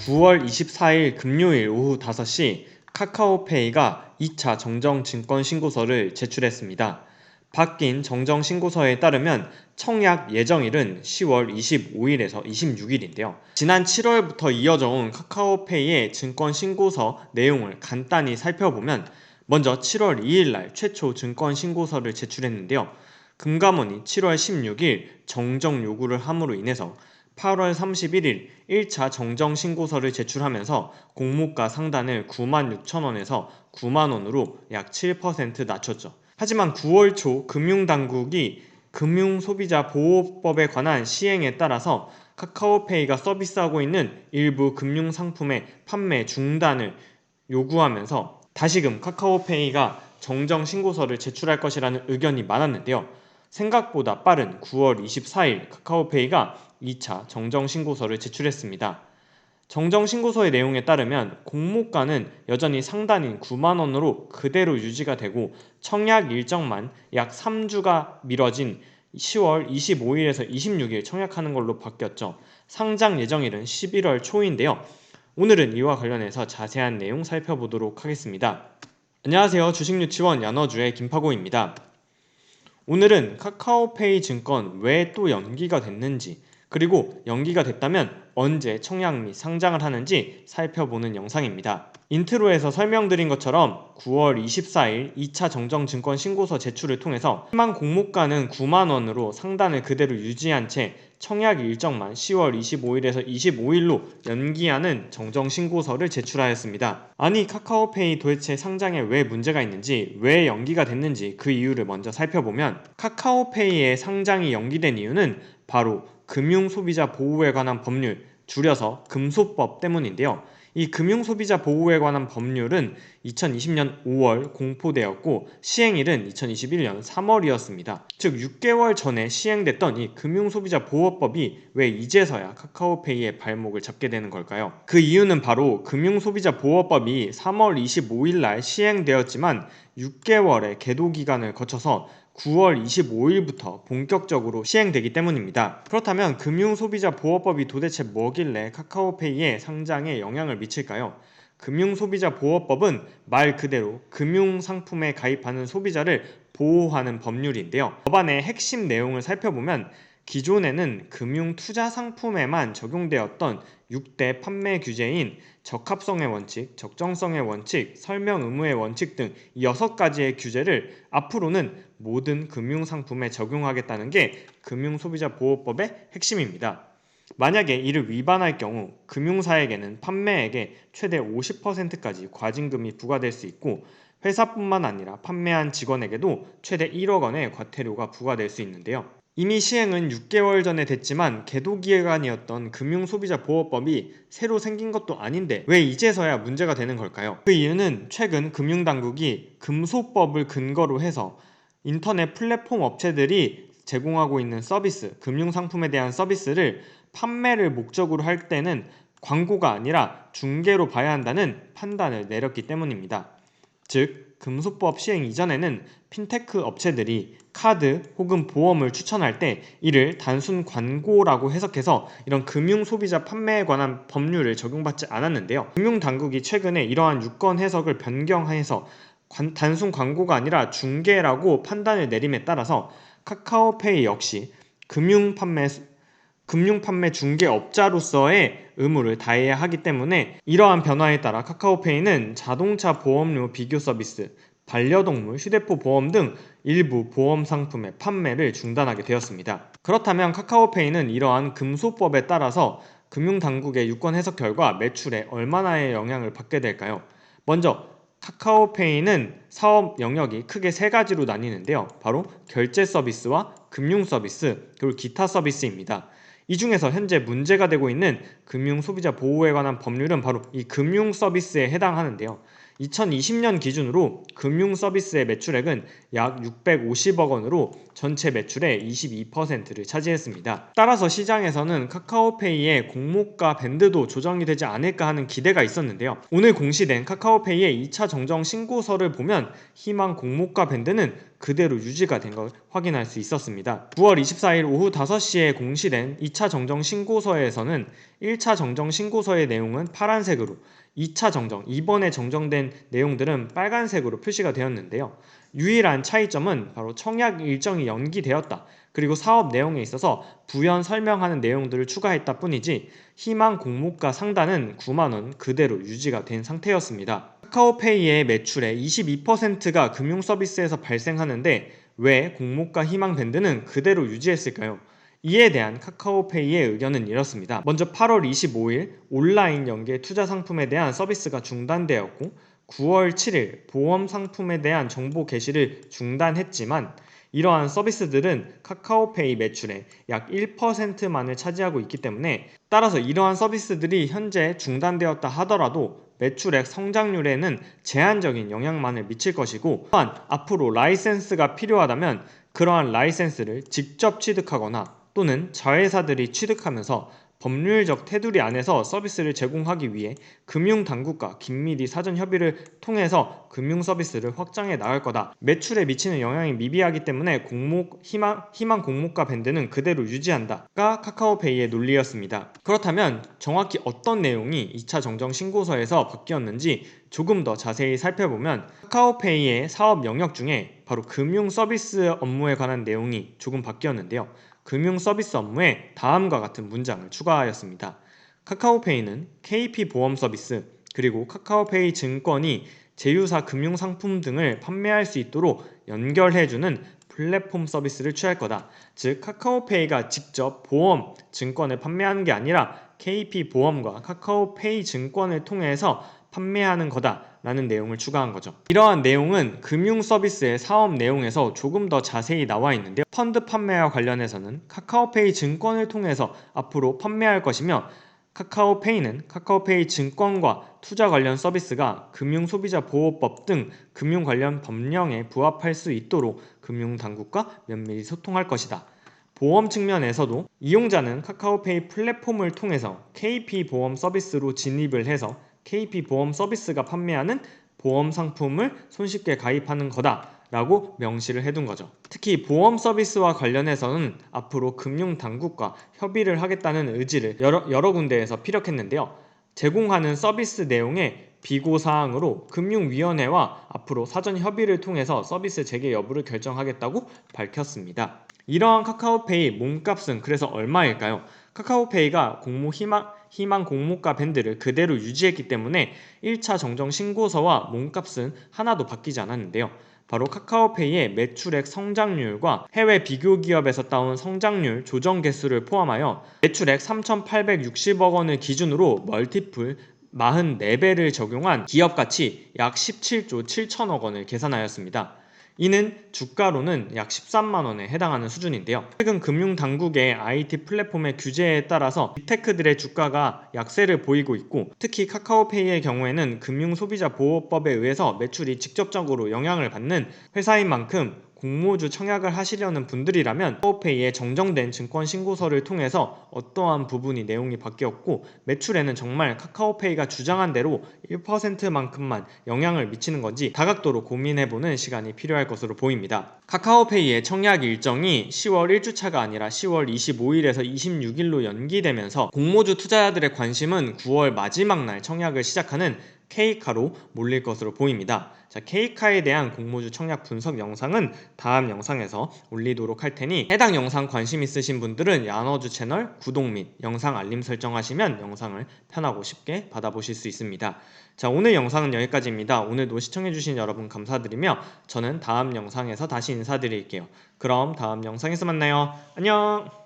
9월 24일 금요일 오후 5시 카카오페이가 2차 정정증권 신고서를 제출했습니다. 바뀐 정정신고서에 따르면 청약 예정일은 10월 25일에서 26일인데요. 지난 7월부터 이어져 온 카카오페이의 증권신고서 내용을 간단히 살펴보면 먼저 7월 2일날 최초 증권신고서를 제출했는데요. 금감원이 7월 16일 정정 요구를 함으로 인해서 8월 31일 1차 정정신고서를 제출하면서 공모가 상단을 96,000원에서 90,000원으로 약 7% 낮췄죠. 하지만 9월 초 금융당국이 금융소비자보호법에 관한 시행에 따라서 카카오페이가 서비스하고 있는 일부 금융상품의 판매 중단을 요구하면서 다시금 카카오페이가 정정신고서를 제출할 것이라는 의견이 많았는데요. 생각보다 빠른 9월 24일 카카오페이가 2차 정정신고서를 제출했습니다. 정정신고서의 내용에 따르면 공모가는 여전히 상단인 9만원으로 그대로 유지가 되고 청약 일정만 약 3주가 미뤄진 10월 25일에서 26일 청약하는 걸로 바뀌었죠. 상장 예정일은 11월 초인데요. 오늘은 이와 관련해서 자세한 내용 살펴보도록 하겠습니다. 안녕하세요. 주식유치원 야너주의 김파고입니다. 오늘은 카카오페이 증권 왜 또 연기가 됐는지, 그리고 연기가 됐다면 언제 청약 및 상장을 하는지 살펴보는 영상입니다. 인트로에서 설명드린 것처럼 9월 24일 2차 정정증권 신고서 제출을 통해서 희망 공모가는 9만원으로 상단을 그대로 유지한 채 청약 일정만 10월 25일에서 25일로 연기하는 정정신고서를 제출하였습니다. 아니 카카오페이 도대체 상장에 왜 문제가 있는지, 왜 연기가 됐는지 그 이유를 먼저 살펴보면 카카오페이의 상장이 연기된 이유는 바로 금융소비자 보호에 관한 법률, 줄여서 금소법 때문인데요. 이 금융소비자 보호에 관한 법률은 2020년 5월 공포되었고 시행일은 2021년 3월이었습니다. 즉 6개월 전에 시행됐던 이 금융소비자보호법이 왜 이제서야 카카오페이의 발목을 잡게 되는 걸까요? 그 이유는 바로 금융소비자보호법이 3월 25일 날 시행되었지만 6개월의 계도 기간을 거쳐서 9월 25일부터 본격적으로 시행되기 때문입니다. 그렇다면 금융소비자보호법이 도대체 뭐길래 카카오페이의 상장에 영향을 미칠까요? 금융소비자보호법은 말 그대로 금융상품에 가입하는 소비자를 보호하는 법률인데요. 법안의 핵심 내용을 살펴보면 기존에는 금융투자상품에만 적용되었던 6대 판매 규제인 적합성의 원칙, 적정성의 원칙, 설명 의무의 원칙 등 6가지의 규제를 앞으로는 모든 금융상품에 적용하겠다는 게 금융소비자보호법의 핵심입니다. 만약에 이를 위반할 경우 금융사에게는 판매액의 최대 50%까지 과징금이 부과될 수 있고 회사뿐만 아니라 판매한 직원에게도 최대 1억 원의 과태료가 부과될 수 있는데요. 이미 시행은 6개월 전에 됐지만 계도기간이었던 금융소비자보호법이 새로 생긴 것도 아닌데 왜 이제서야 문제가 되는 걸까요? 그 이유는 최근 금융당국이 금소법을 근거로 해서 인터넷 플랫폼 업체들이 제공하고 있는 서비스, 금융상품에 대한 서비스를 판매를 목적으로 할 때는 광고가 아니라 중개로 봐야 한다는 판단을 내렸기 때문입니다. 즉, 금소법 시행 이전에는 핀테크 업체들이 카드 혹은 보험을 추천할 때 이를 단순 광고라고 해석해서 이런 금융소비자 판매에 관한 법률을 적용받지 않았는데요. 금융당국이 최근에 이러한 유권 해석을 변경해서 단순 광고가 아니라 중개라고 판단을 내림에 따라서 카카오페이 역시 금융판매 중개업자로서의 의무를 다해야 하기 때문에 이러한 변화에 따라 카카오페이는 자동차 보험료 비교 서비스, 반려동물, 휴대폰 보험 등 일부 보험 상품의 판매를 중단하게 되었습니다. 그렇다면 카카오페이는 이러한 금소법에 따라서 금융당국의 유권 해석 결과 매출에 얼마나의 영향을 받게 될까요? 먼저 카카오페이는 사업 영역이 크게 3가지로 나뉘는데요. 바로 결제 서비스와 금융 서비스, 그리고 기타 서비스입니다. 이 중에서 현재 문제가 되고 있는 금융소비자 보호에 관한 법률은 바로 이 금융 서비스에 해당하는데요. 2020년 기준으로 금융 서비스의 매출액은 약 650억 원으로 전체 매출의 22%를 차지했습니다. 따라서 시장에서는 카카오페이의 공모가 밴드도 조정이 되지 않을까 하는 기대가 있었는데요. 오늘 공시된 카카오페이의 2차 정정 신고서를 보면 희망 공모가 밴드는 그대로 유지가 된 걸 확인할 수 있었습니다. 9월 24일 오후 5시에 공시된 2차 정정 신고서에서는 1차 정정 신고서의 내용은 파란색으로, 2차 정정, 이번에 정정된 내용들은 빨간색으로 표시가 되었는데요. 유일한 차이점은 바로 청약 일정이 연기되었다. 그리고 사업 내용에 있어서 부연 설명하는 내용들을 추가했다 뿐이지 희망 공모가 상단은 9만원 그대로 유지가 된 상태였습니다. 카카오페이의 매출의 22%가 금융서비스에서 발생하는데 왜 공모가 희망 밴드는 그대로 유지했을까요? 이에 대한 카카오페이의 의견은 이렇습니다. 먼저 8월 25일 온라인 연계 투자 상품에 대한 서비스가 중단되었고 9월 7일 보험 상품에 대한 정보 게시를 중단했지만 이러한 서비스들은 카카오페이 매출의 약 1%만을 차지하고 있기 때문에 따라서 이러한 서비스들이 현재 중단되었다 하더라도 매출액 성장률에는 제한적인 영향만을 미칠 것이고 또한 앞으로 라이센스가 필요하다면 그러한 라이센스를 직접 취득하거나 또는 자회사들이 취득하면서 법률적 테두리 안에서 서비스를 제공하기 위해 금융당국과 긴밀히 사전 협의를 통해서 금융서비스를 확장해 나갈 거다. 매출에 미치는 영향이 미비하기 때문에 희망 공모가 밴드는 그대로 유지한다가 카카오페이의 논리였습니다. 그렇다면 정확히 어떤 내용이 2차 정정 신고서에서 바뀌었는지 조금 더 자세히 살펴보면 카카오페이의 사업 영역 중에 바로 금융서비스 업무에 관한 내용이 조금 바뀌었는데요. 금융 서비스 업무에 다음과 같은 문장을 추가하였습니다. 카카오페이는 KP 보험 서비스 그리고 카카오페이 증권이 제휴사 금융상품 등을 판매할 수 있도록 연결해주는 플랫폼 서비스를 취할 거다. 즉 카카오페이가 직접 보험, 증권을 판매하는 게 아니라 KP 보험과 카카오페이 증권을 통해서 판매하는 거다 라는 내용을 추가한 거죠. 이러한 내용은 금융 서비스의 사업 내용에서 조금 더 자세히 나와 있는데요. 펀드 판매와 관련해서는 카카오페이 증권을 통해서 앞으로 판매할 것이며 카카오페이는 카카오페이 증권과 투자 관련 서비스가 금융소비자보호법 등 금융 관련 법령에 부합할 수 있도록 금융당국과 면밀히 소통할 것이다. 보험 측면에서도 이용자는 카카오페이 플랫폼을 통해서 KP 보험 서비스로 진입을 해서 KP 보험 서비스가 판매하는 보험 상품을 손쉽게 가입하는 거다 라고 명시를 해둔 거죠. 특히 보험 서비스와 관련해서는 앞으로 금융당국과 협의를 하겠다는 의지를 여러 군데에서 피력했는데요. 제공하는 서비스 내용의 비고사항으로 금융위원회와 앞으로 사전 협의를 통해서 서비스 재개 여부를 결정하겠다고 밝혔습니다. 이러한 카카오페이 몸값은 그래서 얼마일까요? 카카오페이가 희망 공모가 밴드를 그대로 유지했기 때문에 1차 정정 신고서와 몸값은 하나도 바뀌지 않았는데요. 바로 카카오페이의 매출액 성장률과 해외 비교 기업에서 따온 성장률 조정 개수를 포함하여 매출액 3,860억 원을 기준으로 멀티플 44배를 적용한 기업가치 약 17조 7천억 원을 계산하였습니다. 이는 주가로는 약 13만원에 해당하는 수준인데요. 최근 금융당국의 IT 플랫폼의 규제에 따라서 빅테크들의 주가가 약세를 보이고 있고 특히 카카오페이의 경우에는 금융소비자보호법에 의해서 매출이 직접적으로 영향을 받는 회사인 만큼 공모주 청약을 하시려는 분들이라면 카카오페이의 정정된 증권 신고서를 통해서 어떠한 부분이 내용이 바뀌었고 매출에는 정말 카카오페이가 주장한 대로 1%만큼만 영향을 미치는 건지 다각도로 고민해보는 시간이 필요할 것으로 보입니다. 카카오페이의 청약 일정이 10월 1주차가 아니라 10월 25일에서 26일로 연기되면서 공모주 투자자들의 관심은 9월 마지막 날 청약을 시작하는 K카로 몰릴 것으로 보입니다. K카에 대한 공모주 청약 분석 영상은 다음 영상에서 올리도록 할 테니 해당 영상 관심 있으신 분들은 야너주 채널 구독 및 영상 알림 설정하시면 영상을 편하고 쉽게 받아보실 수 있습니다. 오늘 영상은 여기까지입니다. 오늘도 시청해주신 여러분 감사드리며 저는 다음 영상에서 다시 인사드릴게요. 그럼 다음 영상에서 만나요. 안녕!